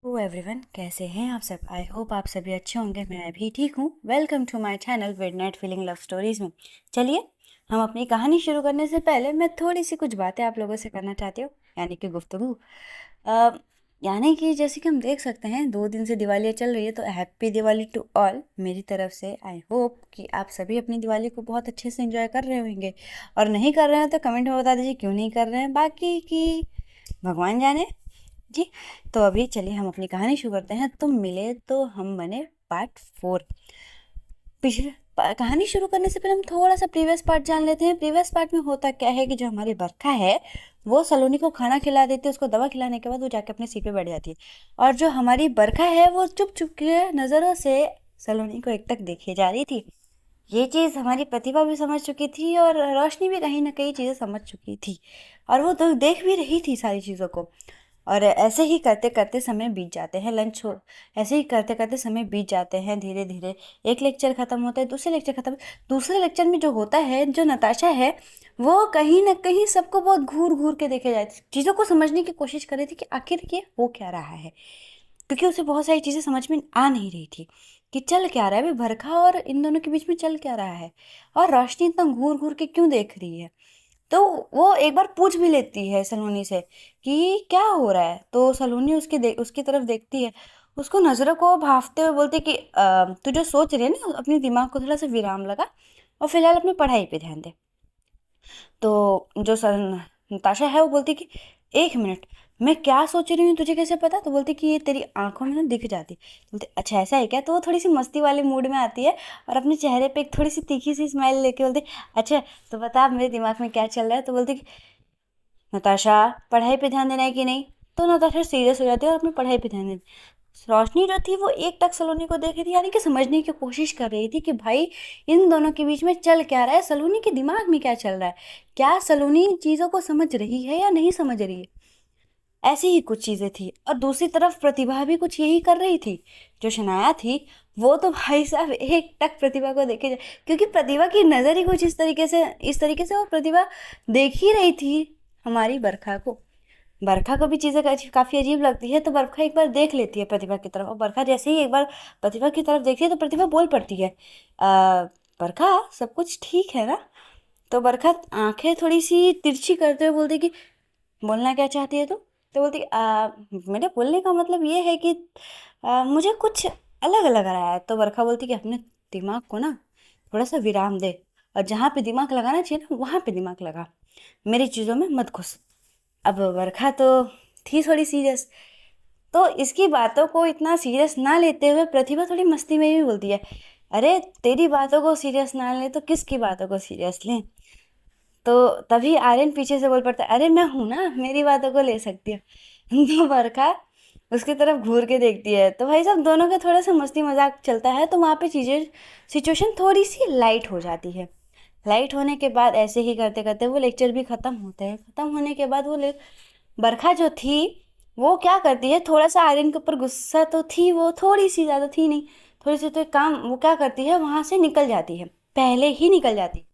Hello everyone, कैसे हैं आप सब। आई होप आप सभी अच्छे होंगे। मैं भी ठीक हूँ। Welcome to my channel midnight feeling love stories में। चलिए, हम अपनी कहानी शुरू करने से पहले मैं थोड़ी सी कुछ बातें आप लोगों से करना चाहती हूँ, यानी कि गुफ्तगू। अ, यानी कि जैसे कि हम देख सकते हैं 2 दिन से दिवाली चल रही है, तो हैप्पी दिवाली टू ऑल मेरी तरफ से। आई होप कि आप सभी अपनी दिवाली को बहुत अच्छे से एंजॉय कर रहे होंगे, और नहीं कर रहे हैं तो कमेंट में बता दीजिए क्यों नहीं कर रहे हैं। बाकी की भगवान जाने जी। तो अभी चलिए हम अपनी कहानी शुरू करते हैं। तुम मिले तो हम बने पार्ट 4। पिछले कहानी शुरू करने से पहले हम थोड़ा सा प्रीवियस पार्ट जान लेते हैं। प्रीवियस पार्ट में होता क्या है कि जो हमारी बरखा है वो सलोनी को खाना खिला देती है। उसको दवा खिलाने के बाद वो जाके अपने सीट पे बैठ जाती है, और जो हमारी बरखा है वो चुप चुप के नज़रों से सलोनी को एक तक देखे जा रही थी। ये चीज़ हमारी प्रतिभा भी समझ चुकी थी, और रोशनी भी कहीं ना कहीं चीज़ें समझ चुकी थी, और वो तो देख भी रही थी सारी चीज़ों को। और ऐसे ही करते करते समय बीत जाते हैं। ऐसे ही करते करते समय बीत जाते हैं धीरे धीरे। एक लेक्चर ख़त्म होता है, दूसरे लेक्चर ख़त्म। दूसरे लेक्चर में जो होता है, जो नताशा है वो कहीं ना कहीं सबको बहुत घूर घूर के देखे जाती, चीज़ों को समझने की कोशिश कर रही थी कि आखिर ये हो क्या रहा है, क्योंकि उसे बहुत सारी चीज़ें समझ में आ नहीं रही थी कि चल क्या रहा है। भाई बरखा और इन दोनों के बीच में चल क्या रहा है, और रोशनी इतना घूर घूर के क्यों देख रही है। तो वो एक बार पूछ भी लेती है सलोनी से कि क्या हो रहा है। तो सलोनी उसकी तरफ देखती है, उसको नज़रों को भांपते हुए बोलती है कि तू जो सोच रही है ना, अपने दिमाग को थोड़ा सा विराम लगा और फिलहाल अपनी पढ़ाई पे ध्यान दे। तो जो नताशा है वो बोलती कि 1 मिनट, मैं क्या सोच रही हूँ तुझे कैसे पता। तो बोलती कि ये तेरी आंखों में ना दिख जाती। बोलती अच्छा ऐसा है क्या। तो वो थोड़ी सी मस्ती वाले मूड में आती है, और अपने चेहरे पे एक थोड़ी सी तीखी सी स्माइल लेके बोलती अच्छा तो बता अब मेरे दिमाग में क्या चल रहा है। तो बोलती कि नताशा, पढ़ाई पे ध्यान देना है कि नहीं। तो नताशा सीरियस हो जाती है और अपनी पढ़ाई पे ध्यान देती। रोशनी जो थी वो एक टक सलोनी को देख रही थी, यानी कि समझने की कोशिश कर रही थी कि भाई इन दोनों के बीच में चल क्या रहा है, सलोनी के दिमाग में क्या चल रहा है, क्या सलोनी चीज़ों को समझ रही है या नहीं समझ रही है। ऐसी ही कुछ चीज़ें थी। और दूसरी तरफ प्रतिभा भी कुछ यही कर रही थी। जो शनाया थी वो तो भाई साहब एक टक प्रतिभा को देखे जाए, क्योंकि प्रतिभा की नज़र ही कुछ इस तरीके से वो प्रतिभा देख ही रही थी हमारी बरखा को। बरखा को भी चीज़ें काफ़ी अजीब लगती है, तो बरखा एक बार देख लेती है प्रतिभा की तरफ, और बरखा जैसे ही एक बार प्रतिभा की तरफ देखती है तो प्रतिभा बोल पड़ती है बरखा, सब कुछ ठीक है ना। तो बरखा आंखें थोड़ी सी तिरछी करते हुए बोलती कि बोलना क्या चाहती है तू। तो बोलती मेरे बोलने का मतलब ये है कि मुझे कुछ अलग लग रहा है। तो बरखा बोलती कि अपने दिमाग को ना थोड़ा सा विराम दे, और जहाँ पे दिमाग लगाना चाहिए ना वहाँ पे दिमाग लगा, मेरी चीज़ों में मत घुस। अब बरखा तो थी थोड़ी सीरियस, तो इसकी बातों को इतना सीरियस ना लेते हुए प्रतिभा थोड़ी मस्ती में भी बोलती है अरे तेरी बातों को सीरियस ना ले तो किसकी बातों को सीरियस लें। तो तभी आर्यन पीछे से बोल पड़ता है अरे मैं हूं ना, मेरी बातों को ले सकती है। तो बरखा उसकी तरफ घूर के देखती है, तो भाई साहब दोनों का थोड़ा सा मस्ती मजाक चलता है, तो वहाँ पे चीज़ें सिचुएशन थोड़ी सी लाइट हो जाती है। लाइट होने के बाद ऐसे ही करते करते वो लेक्चर भी ख़त्म होता है। ख़त्म होने के बाद बरखा जो थी वो क्या करती है, थोड़ा सा आर्यन के ऊपर गुस्सा तो थी, वो थोड़ी सी, ज़्यादा थी नहीं, थोड़ी सी। तो एक काम वो क्या करती है, वहाँ से निकल जाती है, पहले ही निकल जाती है।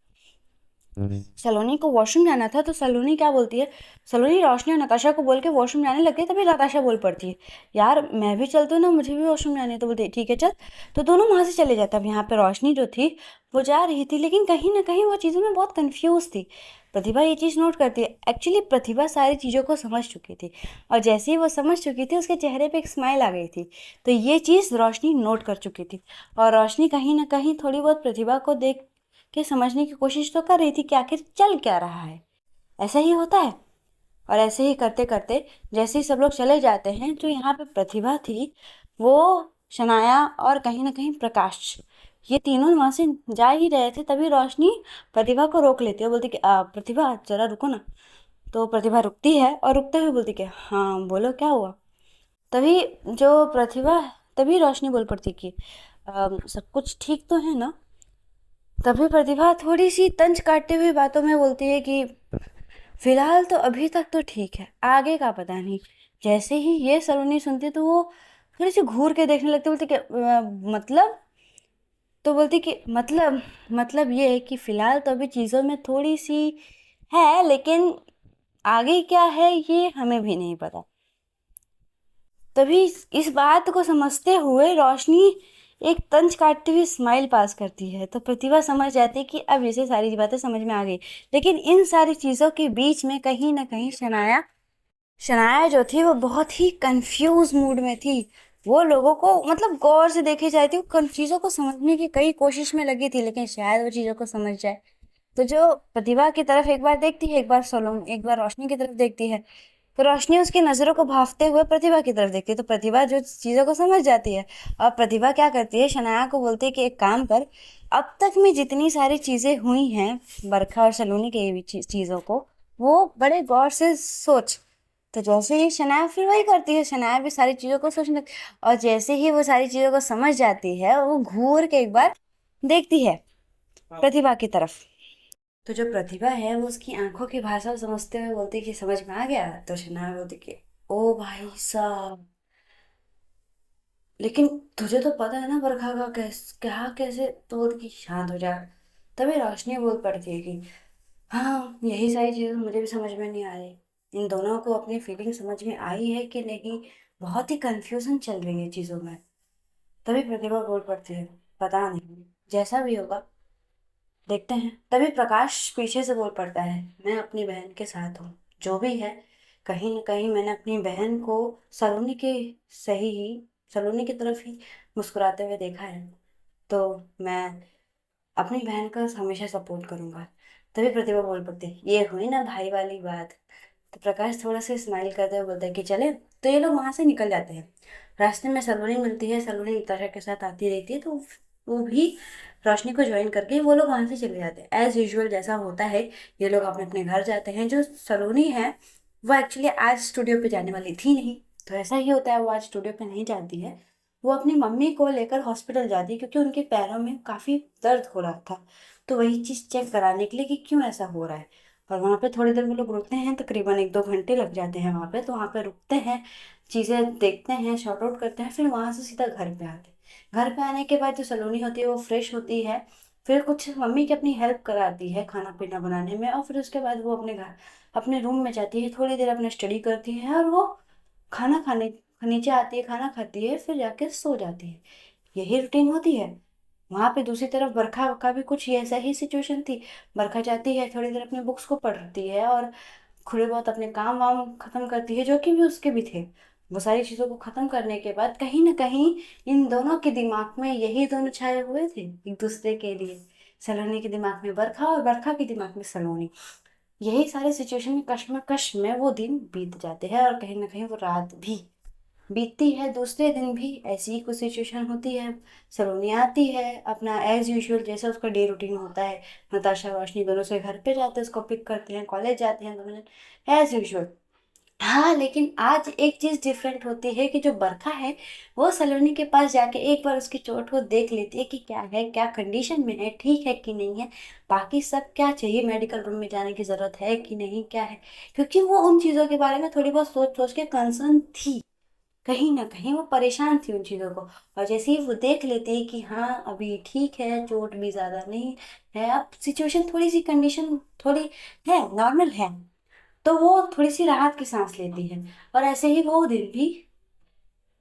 सलोनी को वॉशरूम जाना था, तो सलोनी क्या बोलती है, सलोनी रोशनी और नताशा को बोल के वॉशरूम जाने लगती है। तभी नताशा बोल पड़ती है यार मैं भी चलती हूँ ना, मुझे भी वॉशरूम जाने है। तो बोलती है ठीक है चल। तो दोनों वहाँ से चले जाते। अब यहाँ पे रोशनी जो थी वो जा रही थी, लेकिन कहीं ना कहीं वो चीज़ों में बहुत कन्फ्यूज़ थी। प्रतिभा ये चीज़ नोट करती है। एक्चुअली प्रतिभा सारी चीज़ों को समझ चुकी थी, और जैसे ही वो समझ चुकी थी उसके चेहरे पे एक स्माइल आ गई थी। तो ये चीज़ रोशनी नोट कर चुकी थी, और रोशनी कहीं ना कहीं थोड़ी बहुत प्रतिभा को देख के समझने की कोशिश तो कर रही थी कि आखिर चल क्या रहा है। ऐसा ही होता है। और ऐसे ही करते करते जैसे ही सब लोग चले जाते हैं, जो यहाँ पे प्रतिभा थी वो, शनाया और कहीं ना कहीं प्रकाश, ये तीनों वहाँ से जा ही रहे थे। तभी रोशनी प्रतिभा को रोक लेती है, बोलती कि प्रतिभा जरा रुको ना। तो प्रतिभा रुकती है, और रुकते हुए बोलती कि हाँ बोलो क्या हुआ। तभी जो प्रतिभा तभी रोशनी बोल पड़ती कि सब कुछ ठीक तो है ना। तभी प्रतिभा थोड़ी सी तंज काटते हुए बातों में बोलती है कि फिलहाल तो अभी तक तो ठीक है, आगे का पता नहीं। जैसे ही ये सलोनी सुनती तो वो थोड़ी सी घूर के देखने लगती, बोलती कि मतलब। तो बोलती कि मतलब ये है कि फिलहाल तो अभी चीज़ों में थोड़ी सी है, लेकिन आगे क्या है ये हमें भी नहीं पता। तभी इस बात को समझते हुए रोशनी एक तंज काटती हुई स्माइल पास करती है, तो प्रतिभा समझ जाती है कि अब इसे सारी बातें समझ में आ गई। लेकिन इन सारी चीज़ों के बीच में कहीं ना कहीं शनाया शनाया जो थी वो बहुत ही कंफ्यूज मूड में थी। वो लोगों को मतलब गौर से देखी जाए थी, वो चीज़ों को समझने की कई कोशिश में लगी थी, लेकिन शायद वो चीज़ों को समझ जाए। तो जो प्रतिभा की तरफ एक बार देखती है, एक बार रोशनी की तरफ देखती है, तो रोशनी उसकी नज़रों को भांपते हुए प्रतिभा की तरफ देखती है, तो प्रतिभा जो चीज़ों को समझ जाती है। और प्रतिभा क्या करती है, शनाया को बोलती है कि एक काम कर, अब तक में जितनी सारी चीज़ें हुई हैं बरखा और सलोनी के भी चीज़ों को, वो बड़े गौर से सोच। तो जैसे ही शनाया फिर वही करती है, शनाया भी सारी चीज़ों को सोचने, और जैसे ही वो सारी चीज़ों को समझ जाती है, वो घूर के एक बार देखती है प्रतिभा की तरफ। तो जो प्रतिभा है वो उसकी आंखों की भाषा को समझते हुए बोलती है कि समझ में आ गया। तो शनाया बोलती कि ओ भाई साहब, लेकिन तुझे तो पता है ना बरखा का कैसे, तो बोलती कि शांत हो जा। तभी रोशनी बोल पड़ती है कि हाँ, यही सारी चीज़ें मुझे भी समझ में नहीं आ रही। इन दोनों को अपनी फीलिंग समझ में आई है कि नहीं, बहुत ही कंफ्यूजन चल रही है चीज़ों में। तभी प्रतिभा बोल पड़ती है, पता नहीं, जैसा भी होगा देखते हैं। तभी प्रकाश पीछे से बोल पड़ता है, मैं अपनी बहन के साथ हूँ, जो भी है। कहीं न कहीं मैंने अपनी बहन को सलोनी के सही ही सलोनी की तरफ ही मुस्कुराते हुए देखा है, तो मैं अपनी बहन का हमेशा सपोर्ट करूंगा। तभी प्रतिभा बोल पड़ती है, ये हुई ना भाई वाली बात। तो प्रकाश थोड़ा सा स्माइल करते हुए बोलता है कि चले। तो ये लोग वहां से निकल जाते हैं। रास्ते में सलोनी मिलती है, सलोनी नताशा के साथ आती रहती है, तो वो भी रोशनी को ज्वाइन करके वो लोग वहां से चले जाते हैं एज यूजुअल जैसा होता है। ये लोग अपने अपने घर जाते हैं। जो सलोनी है वो एक्चुअली आज स्टूडियो पे जाने वाली थी नहीं, तो ऐसा ही होता है, वो आज स्टूडियो पे नहीं जाती है। वो अपनी मम्मी को लेकर हॉस्पिटल जाती है क्योंकि उनके पैरों में काफ़ी दर्द हो रहा था। तो वही चीज़ चेक कराने के लिए कि क्यों ऐसा हो रहा है। और वहाँ पे थोड़ी देर वो लोग रुकते हैं, तकरीबन 1-2 घंटे लग जाते हैं वहाँ पे। तो वहाँ पे रुकते हैं, चीज़ें देखते हैं, शॉर्ट आउट करते हैं, फिर वहाँ से सीधा घर पे आते हैं। घर पे आने के बाद जो सलोनी होती है वो फ्रेश होती है, फिर कुछ मम्मी की अपनी हेल्प कराती है खाना पीना बनाने में, और फिर उसके बाद वो अपने रूम में जाती है, थोड़ी देर अपना स्टडी करती है, और वो खाना खाने नीचे आती है, खाना खाती है, फिर जाके सो जाती है। यही रूटीन होती है। वहां पे दूसरी तरफ बरखा का भी कुछ ऐसा ही सिचुएशन थी। बरखा जाती है, थोड़ी देर अपने बुक्स को पढ़ती है, और थोड़े बहुत अपने काम वाम खत्म करती है जो कि भी उसके भी थे। वो सारी चीजों को खत्म करने के बाद कहीं ना कहीं इन दोनों के दिमाग में यही दोनों छाए हुए थे एक दूसरे के लिए। सलोनी के दिमाग में बरखा, और बरखा के दिमाग में सलोनी। यही सारे सिचुएशन में कश्मकश में वो दिन बीत जाते हैं, और कहीं ना कहीं वो रात भी बीतती है। दूसरे दिन भी ऐसी ही कुछ सिचुएशन होती है। सलोनी आती है, अपना एज यूजुअल जैसा उसका डे रूटीन होता है। नताशा रोशनी दोनों से घर पे जाते हैं, उसको पिक करते हैं, कॉलेज जाते हैं दोनों जन एज यूजुअल। हाँ, लेकिन आज एक चीज डिफरेंट होती है कि जो बरखा है वो सलोनी के पास जाके एक बार उसकी चोट को देख लेती है कि क्या है, क्या कंडीशन में है, ठीक है कि नहीं है, बाकी सब क्या चाहिए, मेडिकल रूम में जाने की जरूरत है कि नहीं, क्या है। क्योंकि वो उन चीजों के बारे में थोड़ी बहुत सोच सोच के कंसर्न थी। कहीं ना कहीं वो परेशान थी उन चीज़ों को। और जैसे ही वो देख लेती है कि हाँ अभी ठीक है, चोट भी ज़्यादा नहीं है, अब सिचुएशन थोड़ी सी कंडीशन थोड़ी है, नॉर्मल है, तो वो थोड़ी सी राहत की सांस लेती है। और ऐसे ही वो दिन भी,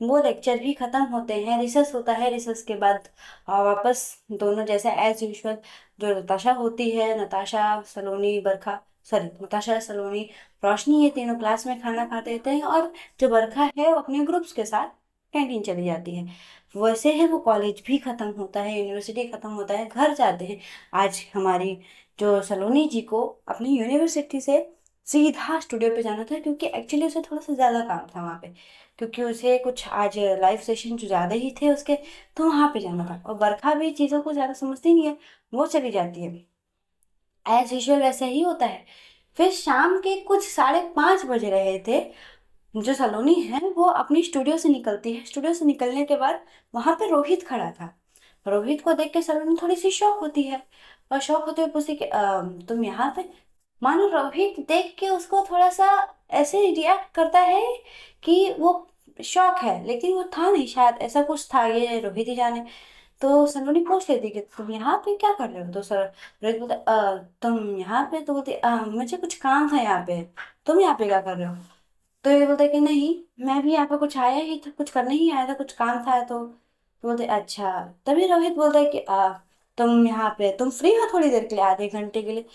वो लेक्चर भी खत्म होते हैं, रिसर्च होता है, रिसर्च के बाद वापस दोनों जैसे एज यूजुअल, जो नताशा होती है, नताशा सलोनी बरखा, सॉरी नताशा सलोनी रोशनी, ये तीनों क्लास में खाना खाते थे, और जो बरखा है वो अपने ग्रुप्स के साथ कैंटीन चली जाती है। वैसे है वो कॉलेज भी खत्म होता है, यूनिवर्सिटी खत्म होता है, घर जाते हैं। आज हमारी जो सलोनी जी को अपनी यूनिवर्सिटी से सीधा स्टूडियो पे जाना था, क्योंकि एक्चुअली उसे थोड़ा सा ज़्यादा काम था वहाँ पे, क्योंकि उसे कुछ आज लाइव सेशन जो ज़्यादा ही थे उसके, तो वहाँ पे जाना था। और बरखा भी चीज़ों को ज़्यादा समझती नहीं है, वो चली जाती है। एज यूजल वैसे ही होता है। फिर शाम के कुछ 5:30 बज रहे थे। जो सलोनी है वो अपनी स्टूडियो से निकलती है। स्टूडियो से निकलने के बाद वहां पे रोहित खड़ा था। रोहित को देख के सलोनी थोड़ी सी शॉक होती है, और शॉक होते हुए पूछती कि तुम यहाँ पे?" मानो रोहित देख के उसको थोड़ा सा ऐसे रिएक्ट करता है कि वो शॉक है, लेकिन वो था नहीं, शायद ऐसा कुछ था, ये रोहित ही जाने। तो सलोनी पूछ लेती कि तुम यहाँ पे क्या कर रहे हो?" तो सर रोहित बोलता, तुम यहाँ पे?" तो बोलती, मुझे कुछ काम था यहाँ पे, तुम यहाँ पे क्या कर रहे हो?" तो ये बोलते कि नहीं, मैं भी यहाँ पे कुछ आया ही था, कुछ करने ही आया था, कुछ काम था। तो बोलते अच्छा। तभी रोहित बोलता है कि तुम यहाँ पे तुम फ्री हो थोड़ी देर के लिए, आधे घंटे के लिए?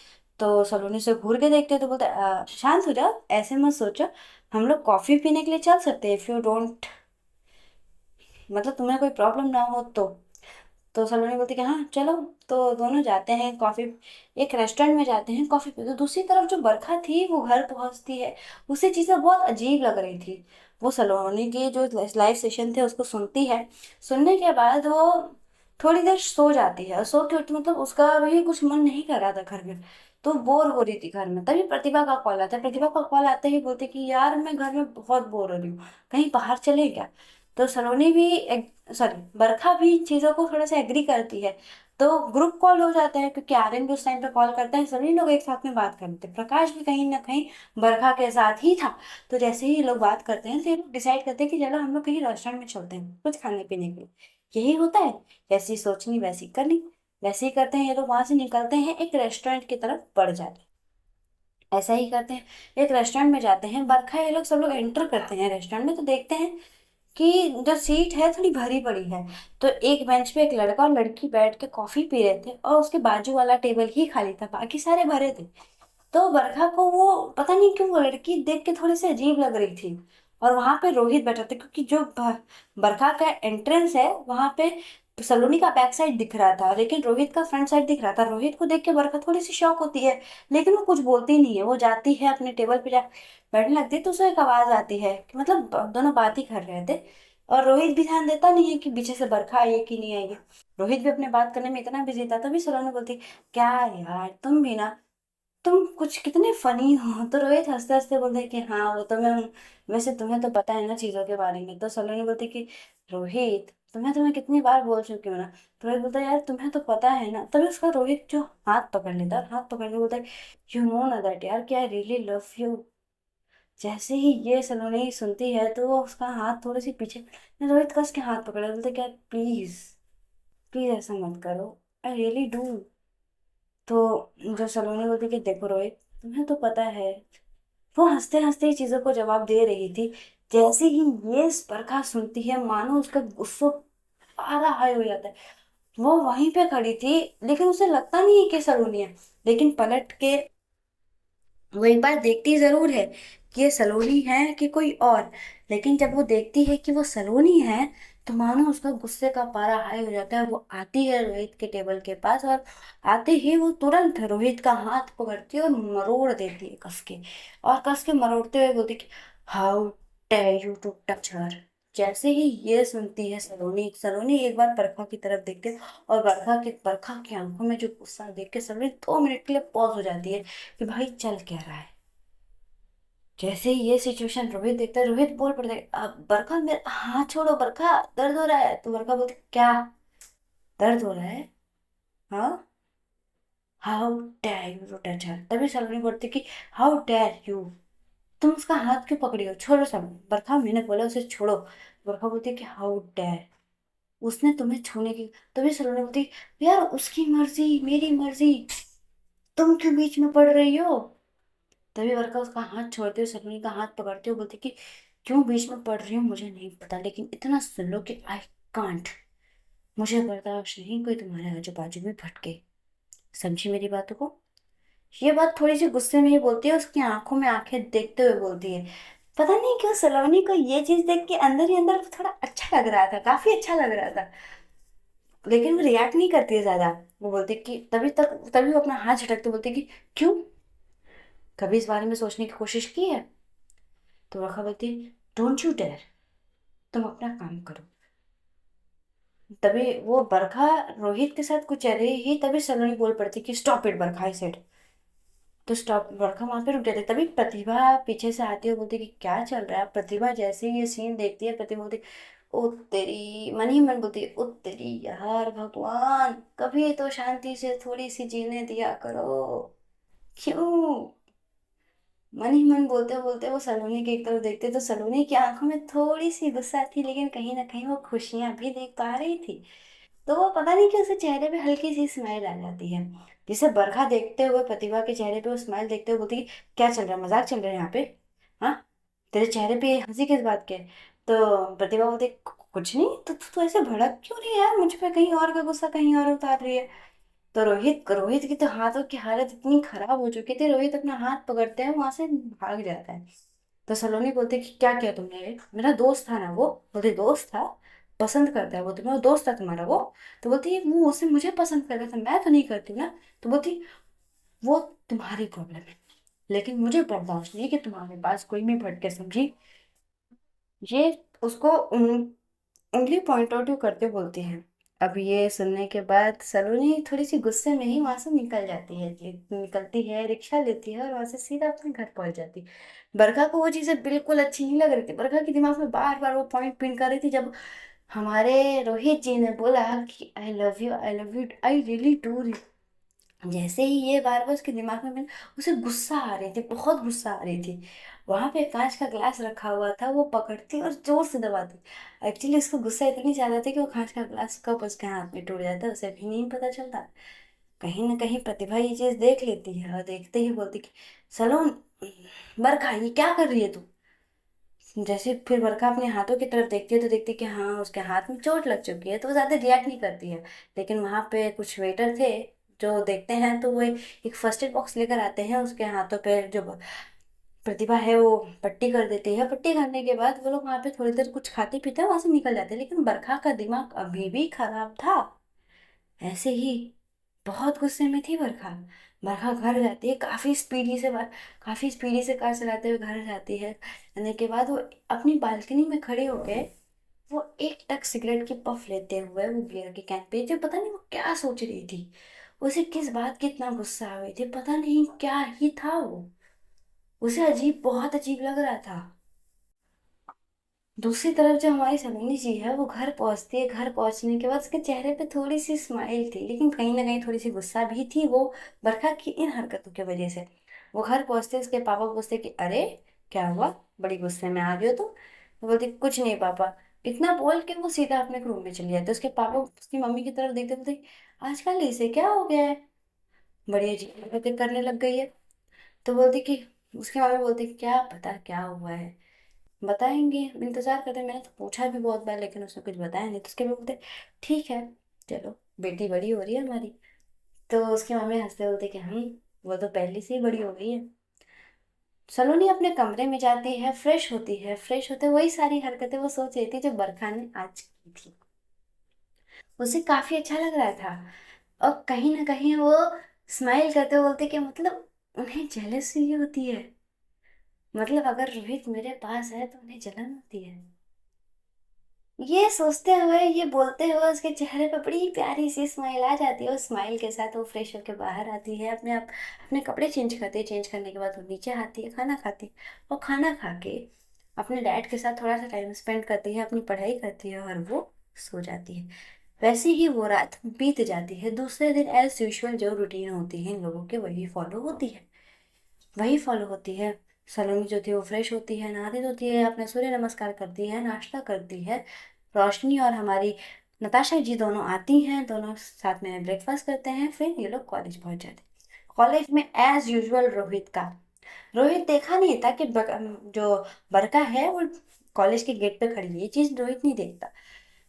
तो सलोनी से घूर के देखते हैं तो बोलते शांत हो जाओ, ऐसे मत सोचो, हम लोग कॉफी पीने के लिए चल सकते हैं, इफ यू डोंट, मतलब तुम्हें कोई प्रॉब्लम ना हो तो सलोनी बोलती कि हाँ चलो। तो दोनों जाते हैं कॉफी, एक रेस्टोरेंट में जाते हैं कॉफी पी। तो दूसरी तरफ जो बरखा थी वो घर पहुंचती है, उसे चीजें बहुत अजीब लग रही थी। वो सलोनी की जो लाइव सेशन थे उसको सुनती है। सुनने के बाद वो थोड़ी देर सो जाती है, और सो के उठती, मतलब उसका भी कुछ मन नहीं कर रहा था घर में, तो बोर हो रही थी घर में। तभी प्रतिभा का कॉल आता है। प्रतिभा का कॉल आते ही बोलती कि यार मैं घर में बहुत बोर हो रही हूँ, कहीं बाहर चले क्या? तो सलोनी भी, सॉरी, बरखा भी इन चीजों को थोड़ा सा एग्री करती है। तो ग्रुप कॉल हो जाता है, क्योंकि आर्यन भी उस टाइम पे कॉल करता है, सभी लोग एक साथ में बात करते हैं। प्रकाश भी कहीं ना कहीं बरखा के साथ ही था। तो जैसे ही ये लोग बात करते हैं तो ये लोग डिसाइड करते हैं कि चलो हम लोग कहीं रेस्टोरेंट में चलते हैं कुछ खाने पीने के लिए। यही होता है, जैसी सोचनी वैसी करनी। वैसे ही करते हैं, ये लोग वहां से निकलते हैं, एक रेस्टोरेंट की तरफ बढ़ जाते हैं। ऐसा ही करते हैं, एक रेस्टोरेंट में जाते हैं। बरखा ये लोग सब लोग एंटर करते हैं रेस्टोरेंट में, तो देखते हैं कि जो सीट है थोड़ी भरी पड़ी है। तो एक बेंच पे एक लड़का और लड़की बैठ के कॉफी पी रहे थे, और उसके बाजू वाला टेबल ही खाली था, बाकी सारे भरे थे। तो बरखा को वो, पता नहीं क्यों, वो लड़की देख के थोड़ी सी अजीब लग रही थी। और वहां पे रोहित बैठा था, क्योंकि जो बरखा का एंट्रेंस है वहां पे सलोनी का बैक साइड दिख रहा था, लेकिन रोहित का फ्रंट साइड दिख रहा था। रोहित को देख के बरखा थोड़ी सी शॉक होती है, लेकिन वो कुछ बोलती नहीं है। वो जाती है अपने टेबल पे बैठने लगती है, तो उसे एक आवाज आती है कि, मतलब दोनों बात ही कर रहे थे, और रोहित भी ध्यान देता नहीं है कि पीछे से बरखा आई है कि नहीं आई है। रोहित भी अपने बात करने में इतना बिजी था। तभी सलोनी बोलती, क्या यार तुम भी ना, तुम कुछ कितने फनी हो। तो रोहित हंसते हंसते बोलते कि हाँ वो तो मैं हूँ, वैसे तुम्हें तो पता है ना चीजों के बारे में। तो सलोनी बोलती कि रोहित, तुम्हें कितनी बार बोल चुकी हूँ ना। तो रोहित बोलता है यार तुम्हें तो पता है ना। तभी उसका रोहित जो हाथ पकड़ लेता है, हाथ पकड़ के बोलता है, यू नो ना दैट यार, कि आई रियली लव यू। जैसे ही ये सलोनी सुनती है तो वो उसका हाथ थोड़ी सी पीछे, रोहित कस के हाथ पकड़ा, बोलते क्या प्लीज, प्लीज ऐसा मत करो, आई रियली डू। तो जो सलोनी बोलती कि देखो रोहित, तुम्हें तो पता है। वो हंसते हंसते ही चीजों को जवाब दे रही थी। जैसे ही ये बरखा सुनती है, मानो उसका गुस्सा आधा हाई हो जाता है। वो वहीं पे खड़ी थी, लेकिन उसे लगता नहीं है कि सलोनी है। लेकिन पलट के वो एक बार देखती जरूर है कि ये सलोनी है कि कोई और। लेकिन जब वो देखती है कि वो सलोनी है, तो मानो उसका गुस्से का पारा हाई हो जाता है। वो आती है रोहित के टेबल के पास, और आते ही वो तुरंत रोहित का हाथ पकड़ती है और मरोड़ देती है कस के। और कस के मरोड़ते हुए बोलती कि how dare you to touch her. जैसे ही ये सुनती है सलोनी, सलोनी एक बार बरखा की तरफ देखती है, और बरखा की आंखों में जो गुस्सा देख के सलोनी 2 मिनट के लिए पॉज हो जाती है कि भाई चल क्या रहा है। जैसे ही ये सिचुएशन रोहित देखता है, रोहित बोल पड़ता है, अब बरखा मेरे हाथ छोड़ो, बरखा दर्द हो रहा है। तो बरखा बोलती क्या दर्द हो रहा है? हाँ, how dare you to touch her. तभी सलोनी बोलती कि हाउ डेयर यू, तुम उसका हाथ क्यों पकड़ी हो, छोड़ो सब। बरखा मैंने बोला उसे छोड़ो। बरखा बोलती है कि हाउ डेयर, उसने तुम्हें छूने की। तभी सलोनी बोलती यार उसकी मर्जी मेरी मर्जी, तुम क्यों बीच में पड़ रही हो? तभी वर्षा उसका हाथ छोड़ते हुए सलोनी का हाथ पकड़ते हुए बोलती कि क्यों बीच में पड़ रही हूँ मुझे नहीं पता, लेकिन इतना सुन लो कि आई कांट, मुझे बर्दाश्त नहीं कोई तुम्हारे आजू बाजू में भटके। समझी मेरी बातों को? ये बात थोड़ी सी गुस्से में ही बोलती है, उसकी आंखों में आंखें देखते हुए बोलती है। पता नहीं क्यों सलोनी को ये चीज देख के अंदर ही अंदर थोड़ा अच्छा लग रहा था, काफी अच्छा लग रहा था। लेकिन वो रिएक्ट नहीं करती है ज्यादा। वो बोलती कि तभी वो अपना हाथ झटकते बोलती कि क्यों, कभी इस बारे में सोचने की कोशिश की है? तो रखा बोलती डोंट यू डेयर, तुम अपना काम करो। तभी वो बरखा रोहित के साथ कुछ रही ही, तभी सलोनी बोल पड़ती कि stop it Barkha, I said. तो स्टॉप, बरखा वहां पे रुक जाती। तभी प्रतिभा पीछे से आती है, बोलती कि क्या चल रहा है। प्रतिभा जैसे ही ये सीन देखती है, प्रतिभा बोलती ओ तेरी, मन ही मन बोलती ओ तेरी यार भगवान, कभी तो शांति से थोड़ी सी जीने दिया करो, क्यों? मन ही मन बोलते बोलते वो सलोनी की एक तरफ देखते, तो सलोनी की आंखों में थोड़ी सी गुस्सा थी, लेकिन कहीं ना कहीं वो खुशियां भी देख पा रही थी। तो वो पता नहीं कि उसके चेहरे पे हल्की सी स्माइल आ जाती है। जिसे बरखा देखते हुए प्रतिभा के चेहरे पे वो स्माइल देखते हुए बोलती कि क्या चल रहा है, मजाक चल रहा है यहाँ पे? हाँ, तेरे चेहरे पे ये हंसी किस बात की है? तो प्रतिभा बोलती, कुछ नहीं। तो तू ऐसे भड़क क्यों रही है यार मुझ पे? कहीं और का गुस्सा कहीं और उतार रही है। तो रोहित रोहित की तो हाथों की हालत इतनी खराब हो चुकी थी, रोहित अपना हाथ पकड़ते हैं, वहां से भाग जाता है। तो सलोनी बोलते कि क्या किया तुमने? ये मेरा दोस्त था ना वो। बोलते दोस्त था? पसंद करता है वो तुम्हें? वो दोस्त था तुम्हारा वो? तो बोलती है वो उसे मुझे पसंद करता था, मैं तो नहीं करती हूँ ना। तो बोलती वो तुम्हारी प्रॉब्लम है, लेकिन मुझे बर्दाश्त नहीं कि तुम्हारे पास कोई भी भटके, समझी? ये उसको उंगली पॉइंट आउट करते बोलती है। अब ये सुनने के बाद सलोनी थोड़ी सी गुस्से में ही वहां से निकल जाती है, निकलती है, रिक्शा लेती है और वहां से सीधा अपने घर पहुंच जाती है। बरखा को वो चीजें बिल्कुल अच्छी नहीं लग रही थी। बरखा के दिमाग में बार बार वो पॉइंट पिन कर रही थी, जब हमारे रोहित जी ने बोला कि I love you, I really do. जैसे ही ये बार बार उसके दिमाग में उसे गुस्सा आ रही थी, बहुत गुस्सा आ रही थी। वहां पे कांच का ग्लास रखा हुआ था, वो पकड़ती और जोर से दबाती। एक्चुअली उसको गुस्सा इतनी ज्यादा थी कि वो कांच का ग्लास कब उसके हाथ में टूट जाता है उसे भी नहीं पता चलता। कहीं ना कहीं प्रतिभा ये चीज देख लेती है और देखते ही बोलती कि सलोन, बरखा ये क्या कर रही है तू? जैसे फिर बरखा अपने हाथों की तरफ देखती है तो देखती है कि हाँ उसके हाथ में चोट लग चुकी है, तो वो ज्यादा रिएक्ट नहीं करती है। लेकिन वहां पे कुछ वेटर थे जो देखते हैं, तो वो एक फर्स्ट एड बॉक्स लेकर आते हैं, उसके हाथों पे जो प्रतिभा है वो पट्टी कर देती है। पट्टी करने के बाद वो लोग वहां पे थोड़ी देर कुछ खाते पीते हैं, वहां से निकल जाते हैं। लेकिन बरखा का दिमाग अभी भी खराब था। ऐसे ही बहुत गुस्से में थी बरखा। बरखा घर जाती है, काफी स्पीडी से कार चलाते हुए घर जाती है। आने के बाद वो अपनी बालकनी में खड़े हो गए। वो एक टक सिगरेट की पफ लेते हुए वो बियर के कैन पे थे, पता नहीं वो क्या सोच रही थी। उसे किस बात की इतना गुस्सा आ गई थी, पता नहीं क्या ही था वो। उसे अजीब, बहुत अजीब लग रहा था। दूसरी तरफ जो हमारी सलोनी जी है, वो घर पहुंचती है। घर पहुंचने के बाद उसके चेहरे पे थोड़ी सी स्माइल थी, लेकिन कहीं ना कहीं थोड़ी सी गुस्सा भी थी, वो बरखा की इन हरकतों की वजह से। वो घर पहुंचते उसके पापा पूछते कि अरे क्या हुआ, बड़ी गुस्से में आ गई हो तुम? तो बोलती कुछ नहीं पापा। इतना बोल के वो सीधा अपने रूम में चली जाती। उसके पापा उसकी मम्मी की तरफ देखते बोलते आजकल इसे क्या हो गया है, बड़ी अजीब हरकतें करने लग गई है। तो बोलती कि उसकी मम्मी बोलती कि क्या पता क्या हुआ है, बताएंगे, इंतजार करते हैं। मैंने तो पूछा भी बहुत बार लेकिन उसने कुछ बताया नहीं। तो उसके भी बोलते ठीक है, चलो बेटी बड़ी हो रही है हमारी। तो उसकी मम्मी हंसते बोलते कि वो तो पहले से ही बड़ी हो गई है। सलोनी अपने कमरे में जाती है, फ्रेश होती है, फ्रेश होते वही सारी हरकतें वो सोच रही थी जो बरखा ने आज की थी। उसे काफी अच्छा लग रहा था। और कहीं ना कहीं वो स्माइल करते बोलते कि मतलब उन्हें जेलसी होती है। मतलब अगर रोहित मेरे पास है तो उन्हें जलन होती है। ये सोचते हुए, ये बोलते हुए उसके चेहरे पे बड़ी प्यारी सी स्माइल आ जाती है। उस स्माइल के साथ वो फ्रेश होकर बाहर आती है, अपने आप अपने कपड़े चेंज करती है। चेंज करने के बाद वो नीचे आती है, खाना खाती है। और खाना खा के अपने डैड के साथ थोड़ा सा टाइम स्पेंड करती है, अपनी पढ़ाई करती है और वो सो जाती है। वैसे ही वो रात बीत जाती है। दूसरे दिन एज यूजुअल जो रूटीन होती है इन लोगों के, वही फॉलो होती है। सलोनी जो थी वो फ्रेश होती है, नहाती धोती है, अपने सूर्य नमस्कार करती है, नाश्ता करती है। रोशनी और हमारी नताशा जी दोनों आती हैं, दोनों साथ में ब्रेकफास्ट करते हैं, फिर ये लोग कॉलेज पहुंच जाते हैं। कॉलेज में एज यूजुअल रोहित देखा नहीं था कि जो बरका है वो कॉलेज के गेट पे खड़ी है। ये चीज रोहित नहीं देखता।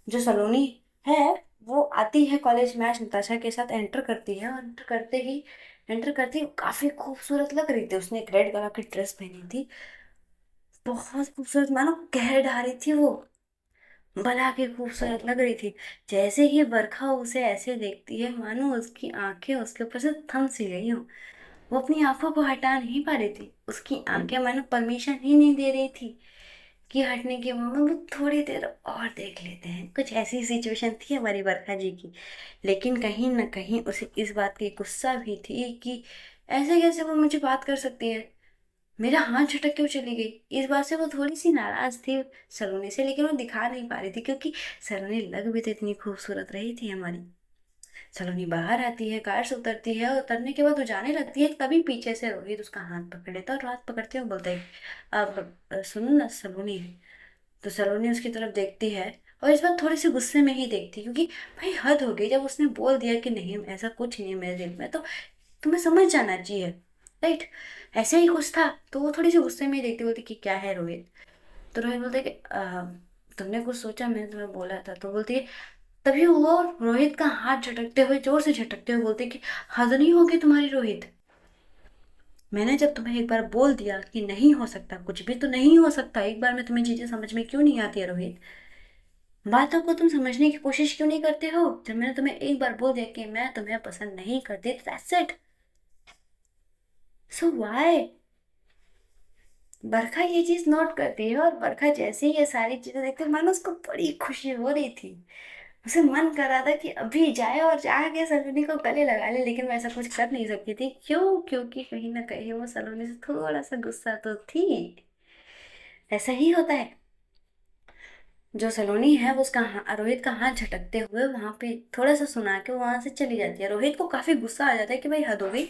जो सलोनी है वो आती है कॉलेज में, आज नताशा के साथ एंटर करती है, और एंटर करते ही काफी खूबसूरत लग रही थी। उसने एक रेड कलर की ड्रेस पहनी थी, बहुत खूबसूरत, मानो कह ढा रही थी वो, भला के खूबसूरत लग रही थी। जैसे ही बरखा उसे ऐसे देखती है, मानो उसकी आंखें उसके ऊपर से थम सी गई हो। वो अपनी आंखों को हटा नहीं पा रही थी, उसकी आंखें मानो परमिशन ही नहीं दे रही थी कि हटने के मोमेंट में थोड़ी देर और देख लेते हैं। कुछ ऐसी सिचुएशन थी हमारी बरखा जी की। लेकिन कहीं ना कहीं उसे इस बात की गुस्सा भी थी कि ऐसे कैसे वो मुझे बात कर सकती है, मेरा हाथ झटक क्यों चली गई। इस बात से वो थोड़ी सी नाराज थी सलोनी से, लेकिन वो दिखा नहीं पा रही थी क्योंकि सलोनी लग भी तो इतनी खूबसूरत रही थी हमारी। सलोनी बाहर आती है, कार से उतरती है, और उतरने के बाद वो जाने लगती है, तभी पीछे से रोहित उसका हाथ पकड़ लेता है और हाथ पकड़ते हुए बोलता है अब सुनो ना सलोनी। तो सलोनी उसकी तरफ देखती है, और इस बार थोड़ी सी गुस्से में ही देखती है, क्योंकि भाई हद हो गई। जब उसने बोल दिया कि नहीं ऐसा कुछ नहीं है मेरे दिल में, तो तुम्हें समझ जाना चाहिए। राइट। ऐसे ही कुछ था, तो वो थोड़ी सी गुस्से में ही देखती, बोलती कि क्या है रोहित। तो रोहित बोलते कि तुमने कुछ सोचा, मैंने तुम्हें बोला था। तो बोलती है, तभी वो रोहित का हाथ झटकते हुए, जोर से झटकते हुए बोलती कि हद नहीं होगी तुम्हारी रोहित। मैंने जब तुम्हें एक बार बोल दिया कि नहीं हो सकता, कुछ भी तो नहीं हो सकता, एक बार में तुम्हें चीजें समझ में क्यों नहीं आती है रोहित? बातों को तुम समझने की कोशिश क्यों नहीं करते हो? जब मैंने तुम्हें एक बार बोल दिया कि मैं तुम्हें पसंद नहीं करती, that's it. So why? Barkha ये चीज नोट करती है, और बरखा जैसे ही ये सारी चीजें देखते मानो उसको बड़ी खुशी हो रही थी। उसे मन कर रहा था कि अभी जाए और जाके सलोनी को गले लगा ले, लेकिन मैं ऐसा कुछ कर नहीं सकती थी। क्यों? क्योंकि कहीं ना कहीं वो सलोनी से थोड़ा सा गुस्सा तो थी। ऐसा ही होता है। जो सलोनी है वो उसका रोहित का हाथ झटकते हुए वहां पे थोड़ा सा सुना के वहां से चली जाती है। रोहित को काफी गुस्सा आ जाता है कि भाई हद हो गई,